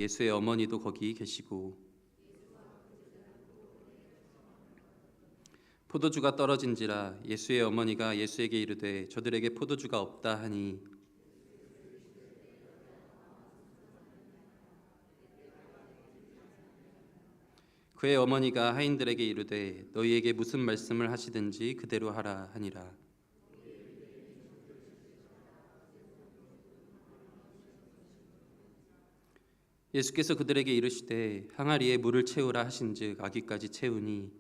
예수의 어머니도 거기 계시고 포도주가 떨어진지라 예수의 어머니가 예수에게 이르되 저들에게 포도주가 없다 하니 그의 어머니가 하인들에게 이르되 너희에게 무슨 말씀을 하시든지 그대로 하라 하니라. 예수께서 그들에게 이르시되 항아리에 물을 채우라 하신즉 아기까지 채우니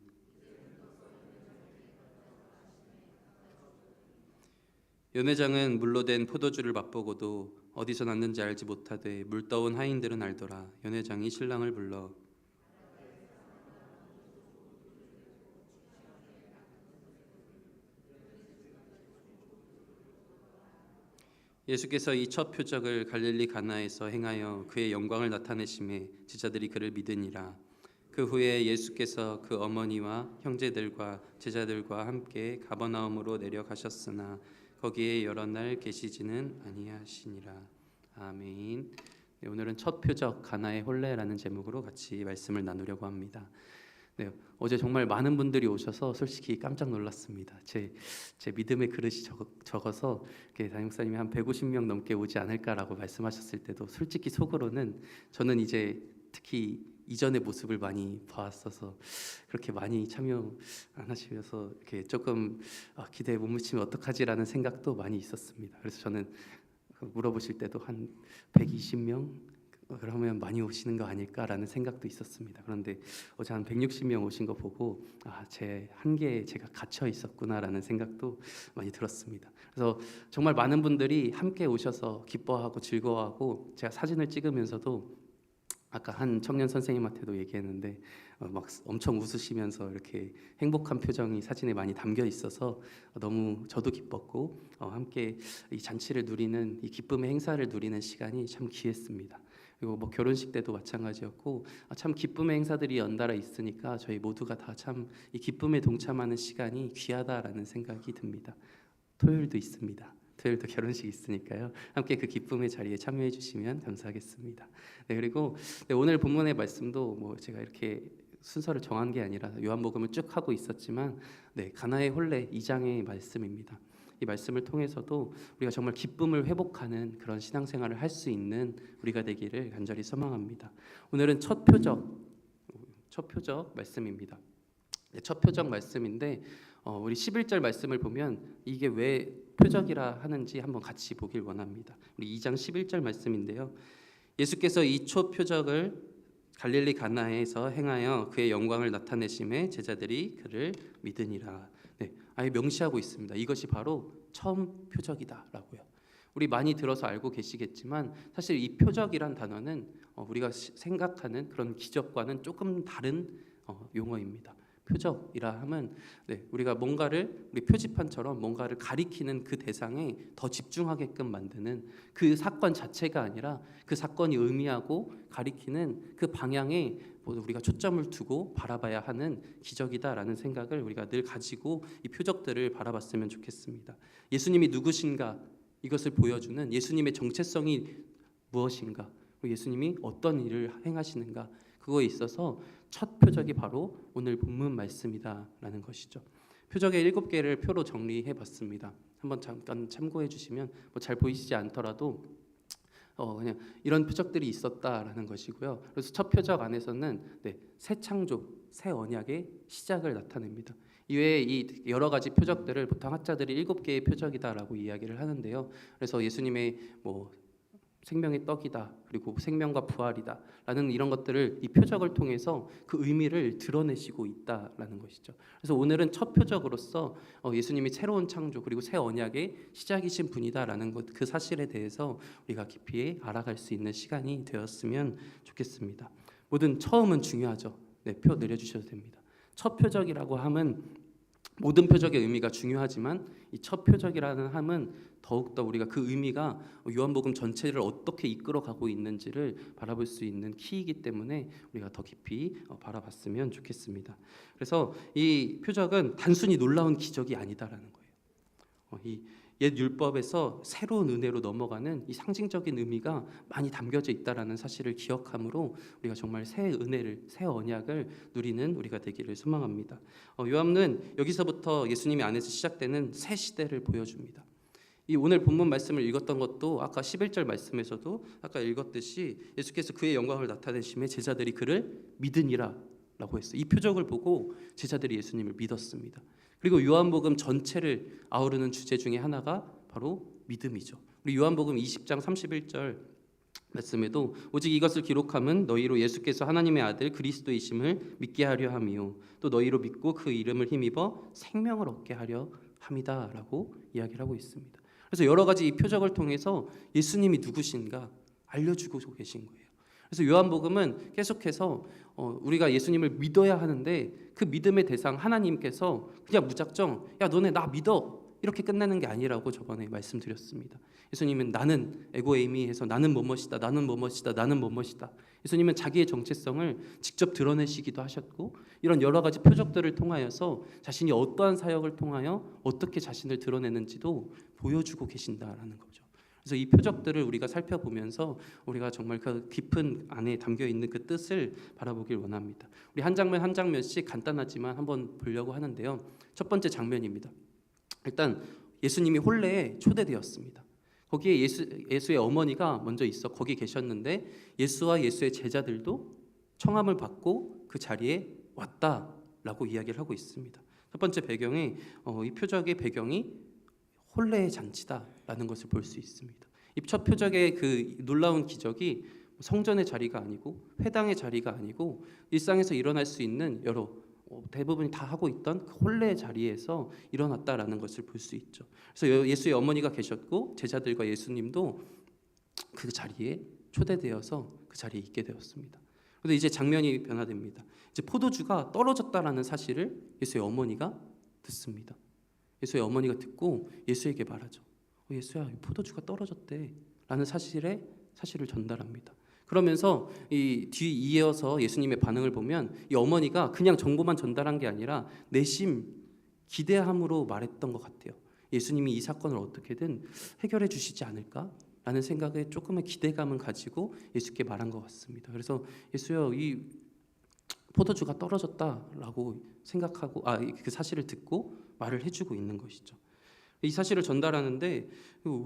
연회장은 물로 된 포도주를 맛보고도 어디서 났는지 알지 못하되 물 떠온 하인들은 알더라. 연회장이 신랑을 불러 예수께서 이 첫 표적을 갈릴리 가나에서 행하여 그의 영광을 나타내심에 제자들이 그를 믿으니라. 그 후에 예수께서 그 어머니와 형제들과 제자들과 함께 가버나움으로 내려가셨으나 거기에 여러 날 계시지는 아니하시니라. 아멘. 네, 오늘은 첫 표적 가나의 혼례라는 제목으로 같이 말씀을 나누려고 합니다. 네, 어제 정말 많은 분들이 오셔서 솔직히 깜짝 놀랐습니다. 제 믿음의 그릇이 적어서 담임 목사님이 한 150명 넘게 오지 않을까라고 말씀하셨을 때도 솔직히 속으로는 저는 이제 특히 이전의 모습을 많이 봐왔어서 그렇게 많이 참여 안 하시면서 이렇게 조금 기대에 못 미치면 어떡하지라는 생각도 많이 있었습니다. 그래서 저는 물어보실 때도 한 120명 그러면 많이 오시는 거 아닐까라는 생각도 있었습니다. 그런데 어제 한 160명 오신 거 보고 제 한계에 제가 갇혀 있었구나라는 생각도 많이 들었습니다. 그래서 정말 많은 분들이 함께 오셔서 기뻐하고 즐거워하고 제가 사진을 찍으면서도 아까 한 청년 선생님한테도 얘기했는데 막 엄청 웃으시면서 이렇게 행복한 표정이 사진에 많이 담겨 있어서 너무 저도 기뻤고 함께 이 잔치를 누리는 이 기쁨의 행사를 누리는 시간이 참 귀했습니다. 그리고 뭐 결혼식 때도 마찬가지였고 참 기쁨의 행사들이 연달아 있으니까 저희 모두가 다 참 이 기쁨에 동참하는 시간이 귀하다라는 생각이 듭니다. 토요일도 있습니다. 토요일도 결혼식이 있으니까요. 함께 그 기쁨의 자리에 참여해 주시면 감사하겠습니다. 네, 그리고 오늘 본문의 말씀도 뭐 제가 이렇게 순서를 정한 게 아니라 요한복음을 쭉 하고 있었지만 가나의 혼례 2장의 말씀입니다. 이 말씀을 통해서도 우리가 정말 기쁨을 회복하는 그런 신앙생활을 할 수 있는 우리가 되기를 간절히 소망합니다. 오늘은 첫 표적 말씀입니다. 첫 표적 말씀인데 우리 11절 말씀을 보면 이게 왜 표적이라 하는지 한번 같이 보길 원합니다. 우리 2장 11절 말씀인데요. 예수께서 이 첫 표적을 갈릴리 가나에서 행하여 그의 영광을 나타내심에 제자들이 그를 믿으니라. 아예 명시하고 있습니다. 이것이 바로 처음 표적이다라고요. 우리 많이 들어서 알고 계시겠지만 사실 이 표적이란 단어는 우리가 생각하는 그런 기적과는 조금 다른 용어입니다. 표적이라 하면 우리가 뭔가를 우리 표지판처럼 뭔가를 가리키는 그 대상에 더 집중하게끔 만드는 그 사건 자체가 아니라 그 사건이 의미하고 가리키는 그 방향에 우리가 초점을 두고 바라봐야 하는 기적이다라는 생각을 우리가 늘 가지고 이 표적들을 바라봤으면 좋겠습니다. 예수님이 누구신가 이것을 보여주는 예수님의 정체성이 무엇인가 예수님이 어떤 일을 행하시는가 그거에 있어서 첫 표적이 바로 오늘 본문 말씀이다라는 것이죠. 표적의 7개를 표로 정리해 봤습니다. 한번 잠깐 참고해 주시면 잘 보이시지 않더라도 그냥 이런 표적들이 있었다라는 것이고요. 그래서 첫 표적 안에서는 새 창조, 새 언약의 시작을 나타냅니다. 이외에 이 여러 가지 표적들을 보통 학자들이 7개의 표적이다라고 이야기를 하는데요. 그래서 예수님의 생명의 떡이다 그리고 생명과 부활이다 라는 이런 것들을 이 표적을 통해서 그 의미를 드러내시고 있다라는 것이죠. 그래서 오늘은 첫 표적으로서 예수님이 새로운 창조 그리고 새 언약의 시작이신 분이다라는 것 그 사실에 대해서 우리가 깊이 알아갈 수 있는 시간이 되었으면 좋겠습니다. 모든 처음은 중요하죠. 표 내려주셔도 됩니다. 첫 표적이라고 함은 모든 표적의 의미가 중요하지만 이 첫 표적이라는 함은 더욱더 우리가 그 의미가 요한복음 전체를 어떻게 이끌어가고 있는지를 바라볼 수 있는 키이기 때문에 우리가 더 깊이 바라봤으면 좋겠습니다. 그래서 이 표적은 단순히 놀라운 기적이 아니다라는 거예요. 옛 율법에서 새로운 은혜로 넘어가는 이 상징적인 의미가 많이 담겨져 있다라는 사실을 기억함으로 우리가 정말 새 은혜를, 새 언약을 누리는 우리가 되기를 소망합니다. 요한은 여기서부터 예수님의 안에서 시작되는 새 시대를 보여줍니다. 이 오늘 본문 말씀을 읽었던 것도 아까 11절 말씀에서도 아까 읽었듯이 예수께서 그의 영광을 나타내심에 제자들이 그를 믿으니라 라고 했어요. 이 표적을 보고 제자들이 예수님을 믿었습니다. 그리고 요한복음 전체를 아우르는 주제 중에 하나가 바로 믿음이죠. 우리 요한복음 20장 31절 말씀에도 오직 이것을 기록함은 너희로 예수께서 하나님의 아들 그리스도이심을 믿게 하려 함이요 또 너희로 믿고 그 이름을 힘입어 생명을 얻게 하려 함이다라고 이야기를 하고 있습니다. 그래서 여러 가지 이 표적을 통해서 예수님이 누구신가 알려주고 계신 거예요. 그래서 요한복음은 계속해서 우리가 예수님을 믿어야 하는데 그 믿음의 대상 하나님께서 그냥 무작정 야 너네 나 믿어 이렇게 끝내는 게 아니라고 저번에 말씀드렸습니다. 예수님은 나는 에고에이미해서 나는 뭐뭇이다 나는 뭐뭇이다 나는 뭐뭇이다. 예수님은 자기의 정체성을 직접 드러내시기도 하셨고 이런 여러 가지 표적들을 통하여서 자신이 어떠한 사역을 통하여 어떻게 자신을 드러내는지도 보여주고 계신다라는 거죠. 그래서 이 표적들을 우리가 살펴보면서 우리가 정말 그 깊은 안에 담겨 있는 그 뜻을 바라보길 원합니다. 우리 한 장면 한 장면씩 간단하지만 한번 보려고 하는데요. 첫 번째 장면입니다. 일단 예수님이 혼례에 초대되었습니다. 거기에 예수의 어머니가 먼저 거기 계셨는데 예수와 예수의 제자들도 청함을 받고 그 자리에 왔다라고 이야기를 하고 있습니다. 첫 번째 배경에 이 표적의 배경이 혼례의 잔치다라는 것을 볼 수 있습니다. 이 첫 표적의 그 놀라운 기적이 성전의 자리가 아니고 회당의 자리가 아니고 일상에서 일어날 수 있는 여러 대부분이 다 하고 있던 그 혼례의 자리에서 일어났다라는 것을 볼 수 있죠. 그래서 예수의 어머니가 계셨고 제자들과 예수님도 그 자리에 초대되어서 그 자리에 있게 되었습니다. 그런데 이제 장면이 변화됩니다. 이제 포도주가 떨어졌다라는 사실을 예수의 어머니가 듣습니다. 예수의 어머니가 듣고 예수에게 말하죠. 예수야, 포도주가 떨어졌대 라는 사실을 전달합니다. 그러면서 이 뒤 이어서 예수님의 반응을 보면 이 어머니가 그냥 정보만 전달한 게 아니라 내심 기대함으로 말했던 것 같아요. 예수님이 이 사건을 어떻게든 해결해 주시지 않을까라는 생각에 조금의 기대감을 가지고 예수께 말한 것 같습니다. 그래서 예수여, 이 포도주가 떨어졌다라고 생각하고 그 사실을 듣고 말을 해주고 있는 것이죠. 이 사실을 전달하는데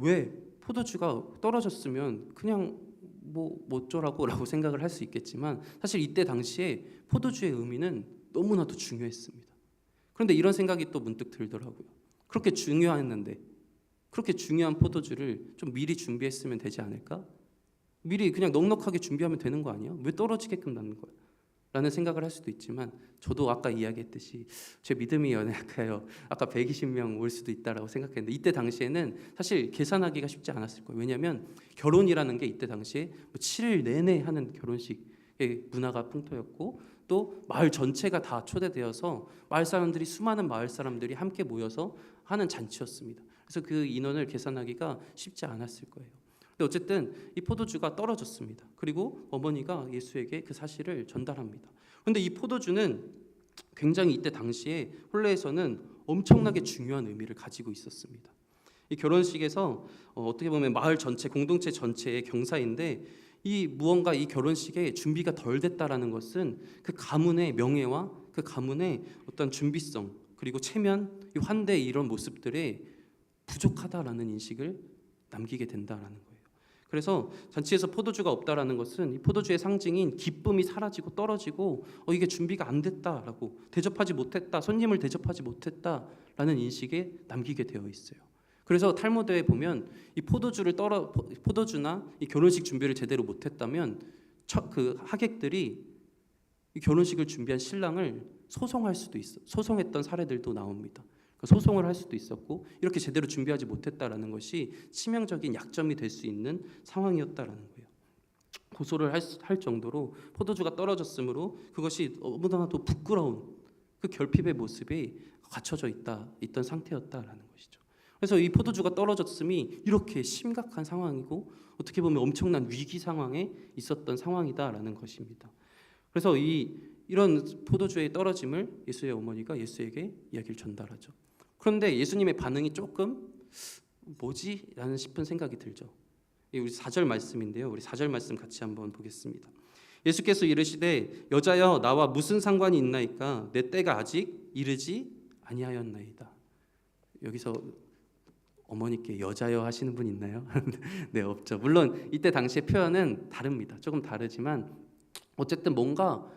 왜 포도주가 떨어졌으면 그냥 뭐 어쩌라고라고 생각을 할 수 있겠지만 사실 이때 당시에 포도주의 의미는 너무나도 중요했습니다. 그런데 이런 생각이 또 문득 들더라고요. 그렇게 중요했는데 그렇게 중요한 포도주를 좀 미리 준비했으면 되지 않을까? 미리 그냥 넉넉하게 준비하면 되는 거 아니야? 왜 떨어지게끔 놔는 거야? 라는 생각을 할 수도 있지만 저도 아까 이야기했듯이 제 믿음이 연약해요. 아까 120명 올 수도 있다라고 생각했는데 이때 당시에는 사실 계산하기가 쉽지 않았을 거예요. 왜냐하면 결혼이라는 게 이때 당시에 7일 내내 하는 결혼식의 문화가 풍토였고 또 마을 전체가 다 초대되어서 수많은 마을 사람들이 함께 모여서 하는 잔치였습니다. 그래서 그 인원을 계산하기가 쉽지 않았을 거예요. 근데 어쨌든 이 포도주가 떨어졌습니다. 그리고 어머니가 예수에게 그 사실을 전달합니다. 그런데 이 포도주는 굉장히 이때 당시에 혼례에서는 엄청나게 중요한 의미를 가지고 있었습니다. 이 결혼식에서 어떻게 보면 마을 전체, 공동체 전체의 경사인데 이 결혼식에 준비가 덜 됐다라는 것은 그 가문의 명예와 그 가문의 어떤 준비성 그리고 체면, 이 환대 이런 모습들에 부족하다라는 인식을 남기게 된다라는 거예요. 그래서 잔치에서 포도주가 없다라는 것은 이 포도주의 상징인 기쁨이 사라지고 떨어지고 이게 준비가 안 됐다라고 대접하지 못했다, 손님을 대접하지 못했다라는 인식에 남기게 되어 있어요. 그래서 탈무드에 보면 이 포도주나 이 결혼식 준비를 제대로 못했다면 그 하객들이 이 결혼식을 준비한 신랑을 소송했던 사례들도 나옵니다. 소송을 할 수도 있었고 이렇게 제대로 준비하지 못했다라는 것이 치명적인 약점이 될 수 있는 상황이었다라는 거예요. 고소를 할 정도로 포도주가 떨어졌으므로 그것이 너무나도 부끄러운 그 결핍의 모습이 갖춰져 있던 상태였다라는 것이죠. 그래서 이 포도주가 떨어졌음이 이렇게 심각한 상황이고 어떻게 보면 엄청난 위기 상황에 있었던 상황이다라는 것입니다. 그래서 이런 포도주의 떨어짐을 예수의 어머니가 예수에게 이야기를 전달하죠. 그런데 예수님의 반응이 조금 뭐지? 라는 싶은 생각이 들죠. 우리 4절 말씀인데요. 우리 4절 말씀 같이 한번 보겠습니다. 예수께서 이르시되 여자여 나와 무슨 상관이 있나이까 내 때가 아직 이르지 아니하였나이다. 여기서 어머니께 여자여 하시는 분 있나요? 네, 없죠. 물론 이때 당시의 표현은 다릅니다. 조금 다르지만 어쨌든 뭔가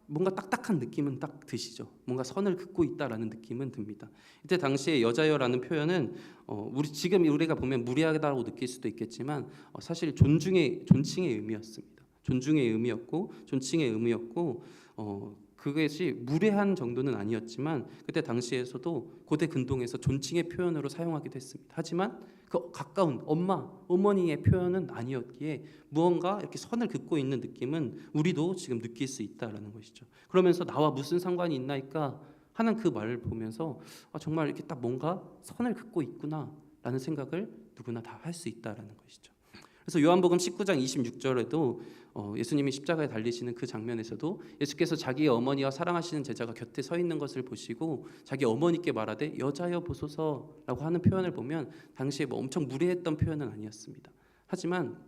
딱딱한 느낌은 딱 드시죠. 뭔가 선을 긋고 있다라는 느낌은 듭니다. 이때 당시에 여자여라는 표현은 지금 우리가 보면 무례하다고 느낄 수도 있겠지만 사실 존칭의 의미였습니다. 존중의 의미였고 존칭의 의미였고 그것이 무례한 정도는 아니었지만 그때 당시에서도 고대 근동에서 존칭의 표현으로 사용하기도 했습니다. 하지만 그 가까운 어머니의 표현은 아니었기에 무언가 이렇게 선을 긋고 있는 느낌은 우리도 지금 느낄 수 있다라는 것이죠. 그러면서 나와 무슨 상관이 있나이까 하는 그 말을 보면서 정말 이렇게 딱 뭔가 선을 긋고 있구나라는 생각을 누구나 다 할 수 있다라는 것이죠. 그래서 요한복음 19장 26절에도 예수님이 십자가에 달리시는 그 장면에서도 예수께서 자기의 어머니와 사랑하시는 제자가 곁에 서 있는 것을 보시고 자기 어머니께 말하되 여자여 보소서라고 하는 표현을 보면 당시에 뭐 엄청 무례했던 표현은 아니었습니다. 하지만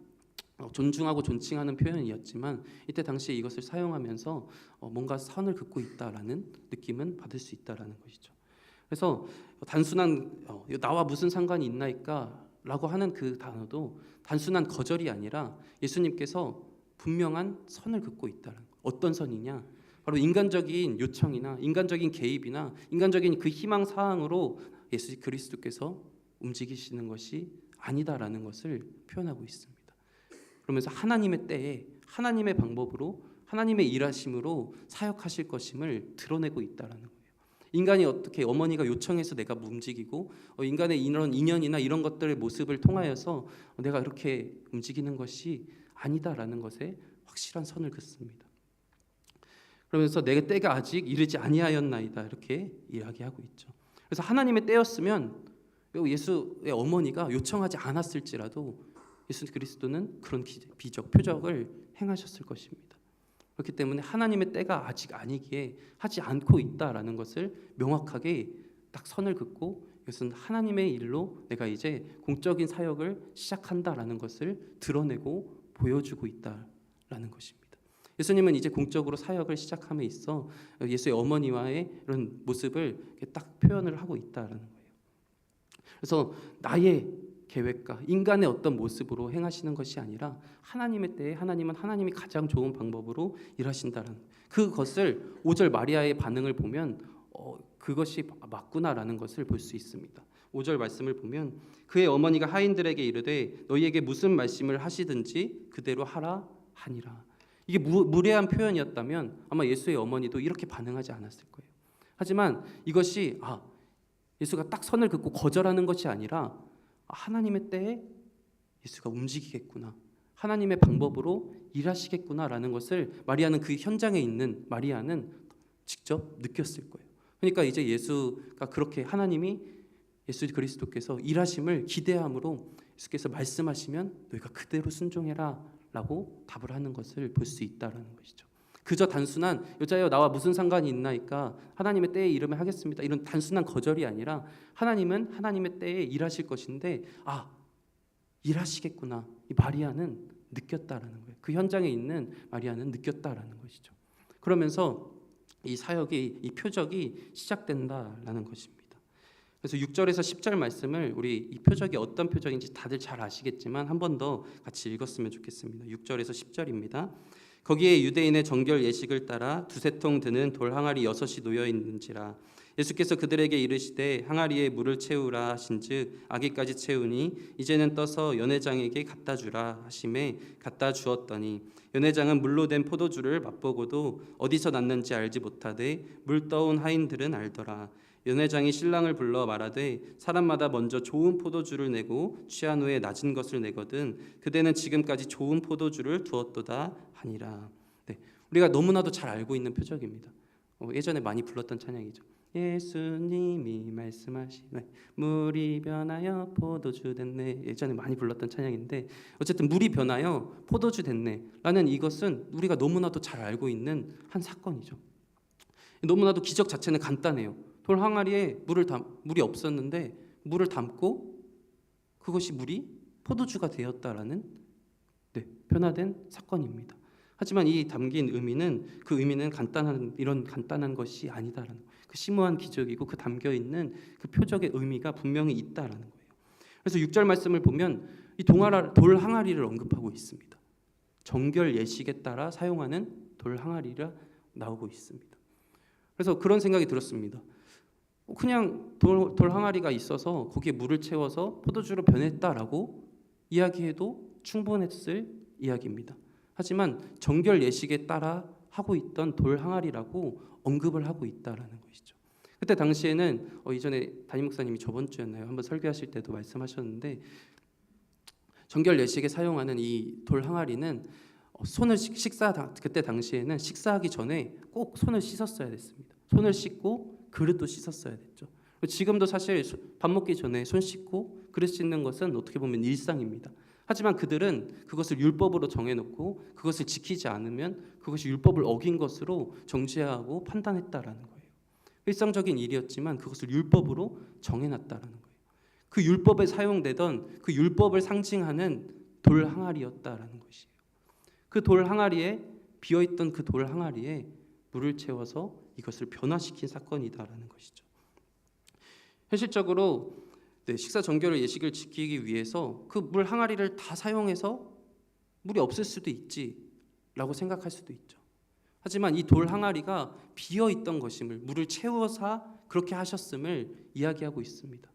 존중하고 존칭하는 표현이었지만 이때 당시에 이것을 사용하면서 뭔가 선을 긋고 있다라는 느낌은 받을 수 있다라는 것이죠. 그래서 단순한 나와 무슨 상관이 있나이까 라고 하는 그 단어도 단순한 거절이 아니라 예수님께서 분명한 선을 긋고 있다는 것. 어떤 선이냐? 바로 인간적인 요청이나 인간적인 개입이나 인간적인 그 희망 사항으로 예수 그리스도께서 움직이시는 것이 아니다라는 것을 표현하고 있습니다. 그러면서 하나님의 때에 하나님의 방법으로 하나님의 일하심으로 사역하실 것임을 드러내고 있다라는 거예요. 인간이 어떻게 어머니가 요청해서 내가 움직이고 인간의 이런 인연이나 이런 것들의 모습을 통하여서 내가 이렇게 움직이는 것이 아니다라는 것에 확실한 선을 긋습니다. 그러면서 내 때가 아직 이르지 아니하였나이다 이렇게 이야기하고 있죠. 그래서 하나님의 때였으면 예수의 어머니가 요청하지 않았을지라도 예수 그리스도는 그런 기적 표적을 행하셨을 것입니다. 그렇기 때문에 하나님의 때가 아직 아니기에 하지 않고 있다라는 것을 명확하게 딱 선을 긋고 이것은 하나님의 일로 내가 이제 공적인 사역을 시작한다라는 것을 드러내고 보여주고 있다라는 것입니다. 예수님은 이제 공적으로 사역을 시작함에 있어 예수의 어머니와의 이런 모습을 딱 표현을 하고 있다라는 거예요. 그래서 나의 계획과 인간의 어떤 모습으로 행하시는 것이 아니라 하나님의 때에 하나님은 하나님이 가장 좋은 방법으로 일하신다는 그것을 5절 마리아의 반응을 보면 그것이 맞구나라는 것을 볼 수 있습니다. 5절 말씀을 보면 그의 어머니가 하인들에게 이르되 너희에게 무슨 말씀을 하시든지 그대로 하라 하니라. 이게 무례한 표현이었다면 아마 예수의 어머니도 이렇게 반응하지 않았을 거예요. 하지만 이것이 예수가 딱 선을 긋고 거절하는 것이 아니라 하나님의 때에 예수가 움직이겠구나, 하나님의 방법으로 일하시겠구나라는 것을 마리아는 그 현장에 있는 마리아는 직접 느꼈을 거예요. 그러니까 이제 예수가 그렇게 하나님이 예수 그리스도께서 일하심을 기대함으로 예수께서 말씀하시면 너희가 그대로 순종해라 라고 답을 하는 것을 볼 수 있다는 것이죠. 그저 단순한 여자여 나와 무슨 상관이 있나이까 하나님의 때에 이름을 하겠습니다 이런 단순한 거절이 아니라 하나님은 하나님의 때에 일하실 것인데 일하시겠구나 이 마리아는 느꼈다라는 거예요. 그 현장에 있는 마리아는 느꼈다라는 것이죠. 그러면서 이 사역이 이 표적이 시작된다라는 것입니다. 그래서 6절에서 10절 말씀을 우리 이 표적이 어떤 표적인지 다들 잘 아시겠지만 한 번 더 같이 읽었으면 좋겠습니다. 6절에서 10절입니다. 거기에 유대인의 정결 예식을 따라 두세 통 드는 돌 항아리 6이 놓여 있는지라 예수께서 그들에게 이르시되 항아리에 물을 채우라 하신즉 아기까지 채우니 이제는 떠서 연회장에게 갖다 주라 하심에 갖다 주었더니 연회장은 물로 된 포도주를 맛보고도 어디서 났는지 알지 못하되 물 떠온 하인들은 알더라. 연회장이 신랑을 불러 말하되 사람마다 먼저 좋은 포도주를 내고 취한 후에 낮은 것을 내거든 그대는 지금까지 좋은 포도주를 두었도다 하니라. 네, 우리가 너무나도 잘 알고 있는 표적입니다. 예전에 많이 불렀던 찬양이죠. 예수님이 말씀하시네 물이 변하여 포도주 됐네. 예전에 많이 불렀던 찬양인데 어쨌든 물이 변하여 포도주 됐네 라는 이것은 우리가 너무나도 잘 알고 있는 한 사건이죠. 너무나도 기적 자체는 간단해요. 돌 항아리에 물이 없었는데 물을 담고 그것이 물이 포도주가 되었다라는 변화된 사건입니다. 하지만 이 담긴 의미는 이런 간단한 것이 아니다라는 거예요. 그 심오한 기적이고 그 담겨 있는 그 표적의 의미가 분명히 있다라는 거예요. 그래서 6절 말씀을 보면 이 돌 항아리를 언급하고 있습니다. 정결 예식에 따라 사용하는 돌 항아리가 나오고 있습니다. 그래서 그런 생각이 들었습니다. 그냥 돌 항아리가 있어서 거기에 물을 채워서 포도주로 변했다라고 이야기해도 충분했을 이야기입니다. 하지만 정결 예식에 따라 하고 있던 돌 항아리라고 언급을 하고 있다라는 것이죠. 그때 당시에는 이전에 담임 목사님이 저번 주였나요? 한번 설교하실 때도 말씀하셨는데 정결 예식에 사용하는 이 돌 항아리는 그때 당시에는 식사하기 전에 꼭 손을 씻었어야 됐습니다. 손을 씻고 그릇도 씻었어야 됐죠. 지금도 사실 밥 먹기 전에 손 씻고 그릇 씻는 것은 어떻게 보면 일상입니다. 하지만 그들은 그것을 율법으로 정해놓고 그것을 지키지 않으면 그것이 율법을 어긴 것으로 정죄하고 판단했다라는 거예요. 일상적인 일이었지만 그것을 율법으로 정해놨다라는 거예요. 그 율법에 사용되던 그 율법을 상징하는 돌 항아리였다라는 것이에요. 그 돌 항아리에 비어있던 그 돌 항아리에 물을 채워서 이것을 변화시킨 사건이다라는 것이죠. 현실적으로 식사 정결의 예식을 지키기 위해서 그 물 항아리를 다 사용해서 물이 없을 수도 있지라고 생각할 수도 있죠. 하지만 이 돌 항아리가 비어있던 것임을, 물을 채워서 그렇게 하셨음을 이야기하고 있습니다.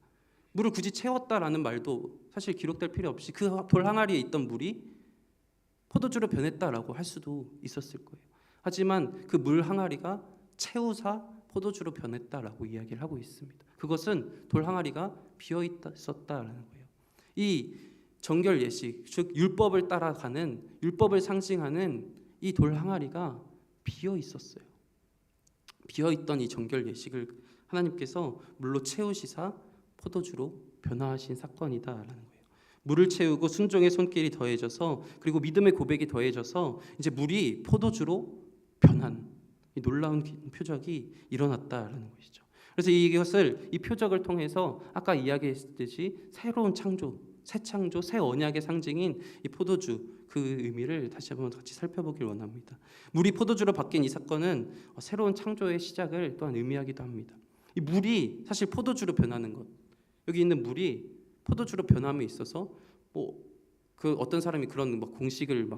물을 굳이 채웠다라는 말도 사실 기록될 필요 없이 그 돌 항아리에 있던 물이 포도주로 변했다라고 할 수도 있었을 거예요. 하지만 그 물 항아리가 채우사 포도주로 변했다라고 이야기를 하고 있습니다. 그것은 돌 항아리가 비어 있었다라는 거예요. 이 정결 예식, 즉 율법을 따라가는, 율법을 상징하는 이 돌 항아리가 비어 있었어요. 비어 있던 이 정결 예식을 하나님께서 물로 채우시사 포도주로 변화하신 사건이다라는 거예요. 물을 채우고 순종의 손길이 더해져서, 그리고 믿음의 고백이 더해져서 이제 물이 포도주로 변한 이 놀라운 표적이 일어났다라는 것이죠. 그래서 이 표적을 통해서 아까 이야기했듯이 새로운 창조, 새 창조, 새 언약의 상징인 이 포도주, 그 의미를 다시 한번 같이 살펴보길 원합니다. 물이 포도주로 바뀐 이 사건은 새로운 창조의 시작을 또한 의미하기도 합니다. 이 물이 사실 포도주로 변하는 것, 여기 있는 물이 포도주로 변함에 있어서 그 어떤 사람이 그런 공식을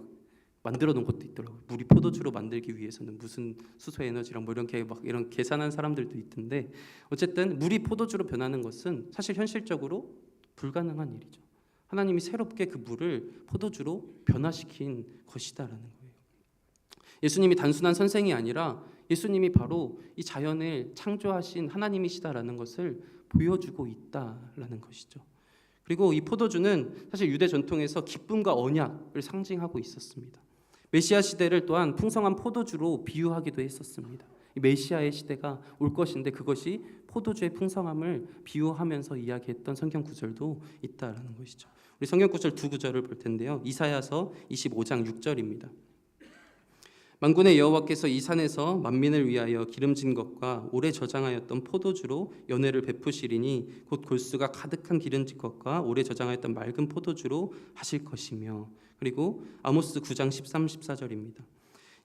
만들어 놓은 것도 있더라고요. 물이 포도주로 만들기 위해서는 무슨 수소 에너지랑 이런 계산한 사람들도 있던데, 어쨌든 물이 포도주로 변하는 것은 사실 현실적으로 불가능한 일이죠. 하나님이 새롭게 그 물을 포도주로 변화시킨 것이다라는 거예요. 예수님이 단순한 선생이 아니라 예수님이 바로 이 자연을 창조하신 하나님이시다라는 것을 보여주고 있다라는 것이죠. 그리고 이 포도주는 사실 유대 전통에서 기쁨과 언약을 상징하고 있었습니다. 메시아 시대를 또한 풍성한 포도주로 비유하기도 했었습니다. 이 메시아의 시대가 올 것인데 그것이 포도주의 풍성함을 비유하면서 이야기했던 성경 구절도 있다라는 것이죠. 우리 성경 구절 두 구절을 볼 텐데요. 이사야서 25장 6절입니다. 만군의 여호와께서 이 산에서 만민을 위하여 기름진 것과 오래 저장하였던 포도주로 연회를 베푸시리니 곧 골수가 가득한 기름진 것과 오래 저장하였던 맑은 포도주로 하실 것이며. 그리고 아모스 9장 13, 14절입니다.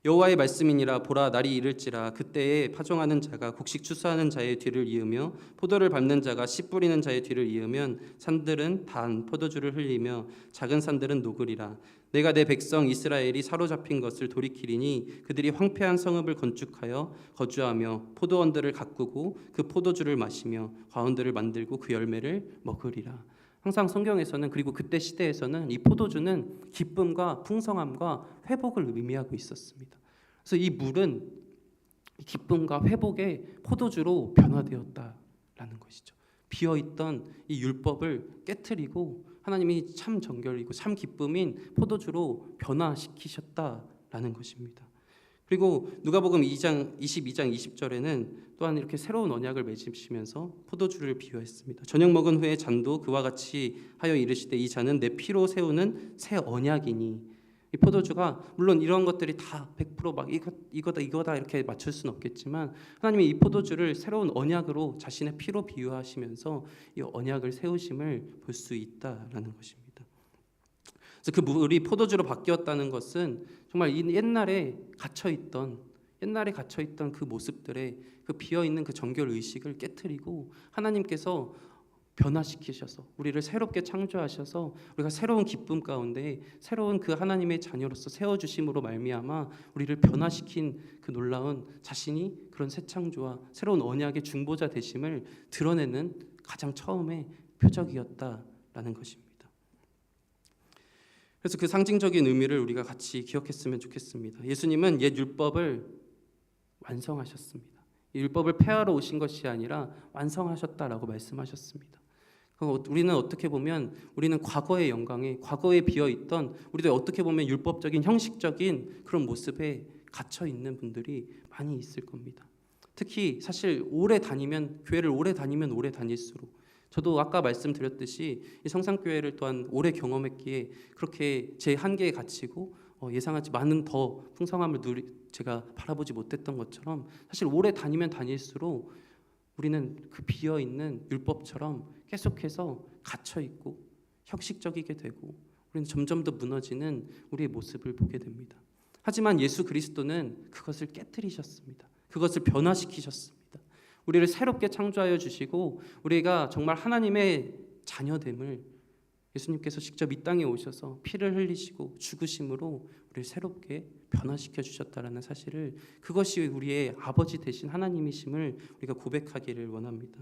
여호와의 말씀이니라. 보라, 날이 이를지라. 그때에 파종하는 자가 곡식 추수하는 자의 뒤를 이으며 포도를 밟는 자가 씨 뿌리는 자의 뒤를 이으면 산들은 단 포도주를 흘리며 작은 산들은 녹으리라. 내가 내 백성 이스라엘이 사로잡힌 것을 돌이키리니 그들이 황폐한 성읍을 건축하여 거주하며 포도원들을 가꾸고 그 포도주를 마시며 과원들을 만들고 그 열매를 먹으리라. 항상 성경에서는, 그리고 그때 시대에서는 이 포도주는 기쁨과 풍성함과 회복을 의미하고 있었습니다. 그래서 이 물은 기쁨과 회복의 포도주로 변화되었다라는 것이죠. 비어있던 이 율법을 깨트리고 하나님이 참 정결이고 참 기쁨인 포도주로 변화시키셨다라는 것입니다. 그리고 누가복음 22장 20절에는 또한 이렇게 새로운 언약을 맺으시면서 포도주를 비유했습니다. 저녁 먹은 후에 잔도 그와 같이 하여 이르시되 이 잔은 내 피로 세우는 새 언약이니. 이 포도주가 물론 이런 것들이 다 100%막 이거다 이렇게 맞출 수는 없겠지만 하나님이 이 포도주를 새로운 언약으로 자신의 피로 비유하시면서 이 언약을 세우심을 볼 수 있다라는 것입니다. 그래서 그 물이 포도주로 바뀌었다는 것은 정말 옛날에 갇혀있던 그 모습들의 그 비어있는 그 정결 의식을 깨트리고 하나님께서 변화시키셔서 우리를 새롭게 창조하셔서 우리가 새로운 기쁨 가운데 새로운 그 하나님의 자녀로서 세워주심으로 말미암아 우리를 변화시킨 그 놀라운 자신이 그런 새 창조와 새로운 언약의 중보자 되심을 드러내는 가장 처음의 표적이었다라는 것입니다. 그래서 그 상징적인 의미를 우리가 같이 기억했으면 좋겠습니다. 예수님은 옛 율법을 완성하셨습니다. 율법을 폐하러 오신 것이 아니라 완성하셨다라고 말씀하셨습니다. 우리는 어떻게 보면 우리는 과거의 영광에 과거에 비어있던 우리도 어떻게 보면 율법적인 형식적인 그런 모습에 갇혀 있는 분들이 많이 있을 겁니다. 특히 사실 교회를 오래 다닐수록 저도 아까 말씀드렸듯이 이 성산교회를 또한 오래 경험했기에 그렇게 제 한계에 갇히고 예상하지 많은 더 풍성함을 제가 바라보지 못했던 것처럼 사실 오래 다니면 다닐수록 우리는 그 비어있는 율법처럼 계속해서 갇혀있고 형식적이게 되고 우리는 점점 더 무너지는 우리의 모습을 보게 됩니다. 하지만 예수 그리스도는 그것을 깨트리셨습니다. 그것을 변화시키셨습니다. 우리를 새롭게 창조하여 주시고 우리가 정말 하나님의 자녀됨을 예수님께서 직접 이 땅에 오셔서 피를 흘리시고 죽으심으로 우리를 새롭게 변화시켜 주셨다라는 사실을 그것이 우리의 아버지 되신 하나님이심을 우리가 고백하기를 원합니다.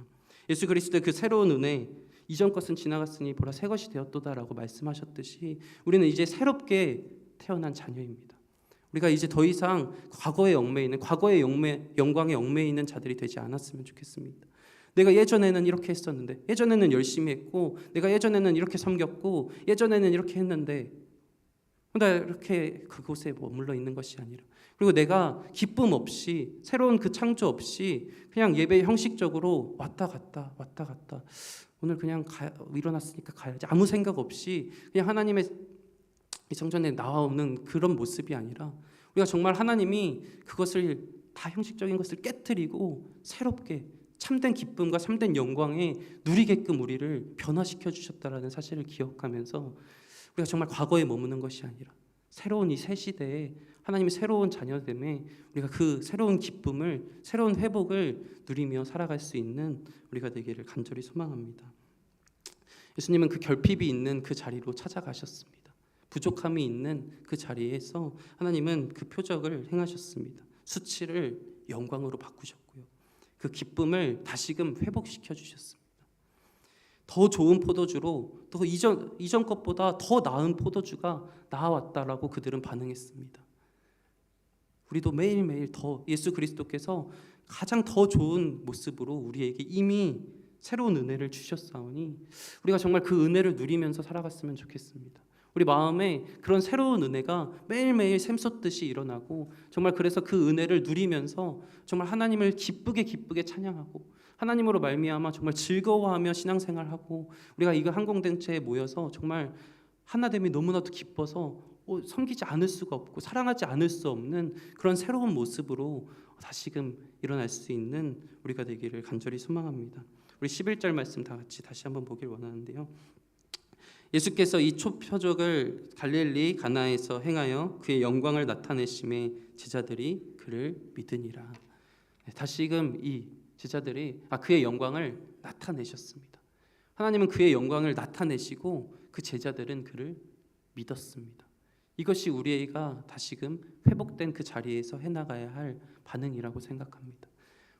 예수 그리스도의 그 새로운 은혜 이전 것은 지나갔으니 보라 새 것이 되었도다라고 말씀하셨듯이 우리는 이제 새롭게 태어난 자녀입니다. 우리가 이제 더 이상 과거의 영광에 얽매여 있는 자들이 되지 않았으면 좋겠습니다. 내가 예전에는 이렇게 했었는데 예전에는 열심히 했고 내가 예전에는 이렇게 섬겼고 예전에는 이렇게 했는데 나 이렇게 그곳에 머물러 있는 것이 아니라 그리고 내가 기쁨 없이 새로운 그 창조 없이 그냥 예배 형식적으로 왔다 갔다 오늘 그냥 일어났으니까 가야지 아무 생각 없이 그냥 하나님의 이 성전에 나오는 그런 모습이 아니라 우리가 정말 하나님이 그것을 다 형식적인 것을 깨트리고 새롭게 참된 기쁨과 참된 영광에 누리게끔 우리를 변화시켜 주셨다라는 사실을 기억하면서 우리가 정말 과거에 머무는 것이 아니라 새로운 이 새 시대에 하나님의 새로운 자녀됨에 우리가 그 새로운 기쁨을 새로운 회복을 누리며 살아갈 수 있는 우리가 되기를 간절히 소망합니다. 예수님은 그 결핍이 있는 그 자리로 찾아가셨습니다. 부족함이 있는 그 자리에서 하나님은 그 표적을 행하셨습니다. 수치를 영광으로 바꾸셨고요. 그 기쁨을 다시금 회복시켜 주셨습니다. 더 좋은 포도주로 또 이전 것보다 더 나은 포도주가 나왔다라고 그들은 반응했습니다. 우리도 매일매일 더 예수 그리스도께서 가장 더 좋은 모습으로 우리에게 이미 새로운 은혜를 주셨사오니 우리가 정말 그 은혜를 누리면서 살아갔으면 좋겠습니다. 우리 마음에 그런 새로운 은혜가 매일매일 샘솟듯이 일어나고 정말 그래서 그 은혜를 누리면서 정말 하나님을 기쁘게 찬양하고 하나님으로 말미암아 정말 즐거워하며 신앙생활하고 우리가 이거 한 공동체에 모여서 정말 하나됨이 너무나도 기뻐서 섬기지 않을 수가 없고 사랑하지 않을 수 없는 그런 새로운 모습으로 다시금 일어날 수 있는 우리가 되기를 간절히 소망합니다. 우리 11절 말씀 다 같이 다시 한번 보길 원하는데요. 예수께서 이 초표적을 갈릴리 가나에서 행하여 그의 영광을 나타내심에 제자들이 그를 믿으니라. 다시금 이 제자들이 그의 영광을 나타내셨습니다. 하나님은 그의 영광을 나타내시고 그 제자들은 그를 믿었습니다. 이것이 우리가 다시금 회복된 그 자리에서 해나가야 할 반응이라고 생각합니다.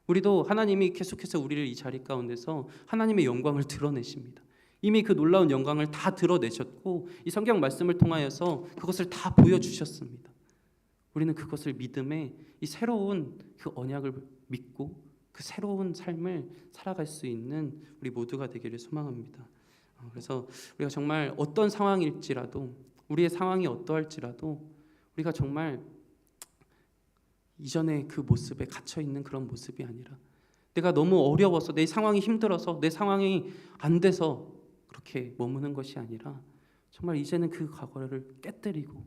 우리도 하나님이 계속해서 우리를 이 자리 가운데서 하나님의 영광을 드러내십니다. 이미 그 놀라운 영광을 다 드러내셨고 이 성경 말씀을 통하여서 그것을 다 보여주셨습니다. 우리는 그것을 믿음에 이 새로운 그 언약을 믿고 그 새로운 삶을 살아갈 수 있는 우리 모두가 되기를 소망합니다. 그래서 우리가 정말 어떤 상황일지라도 우리의 상황이 어떠할지라도 우리가 정말 이전의 그 모습에 갇혀있는 그런 모습이 아니라 내가 너무 어려워서 내 상황이 힘들어서 내 상황이 안 돼서 그렇게 머무는 것이 아니라 정말 이제는 그 과거를 깨뜨리고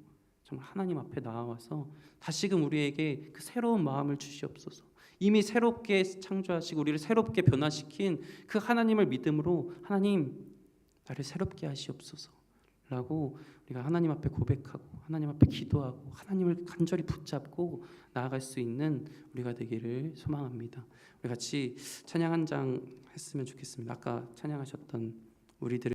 정말 하나님 앞에 나와서 다시금 우리에게 그 새로운 마음을 주시옵소서. 이미 새롭게 창조하시고 우리를 새롭게 변화시킨 그 하나님을 믿음으로 하나님 나를 새롭게 하시옵소서 라고 우리가 하나님 앞에 고백하고 하나님 앞에 기도하고 하나님을 간절히 붙잡고 나아갈 수 있는 우리가 되기를 소망합니다. 우리 같이 찬양 한 장 했으면 좋겠습니다. 아까 찬양하셨던 우리들의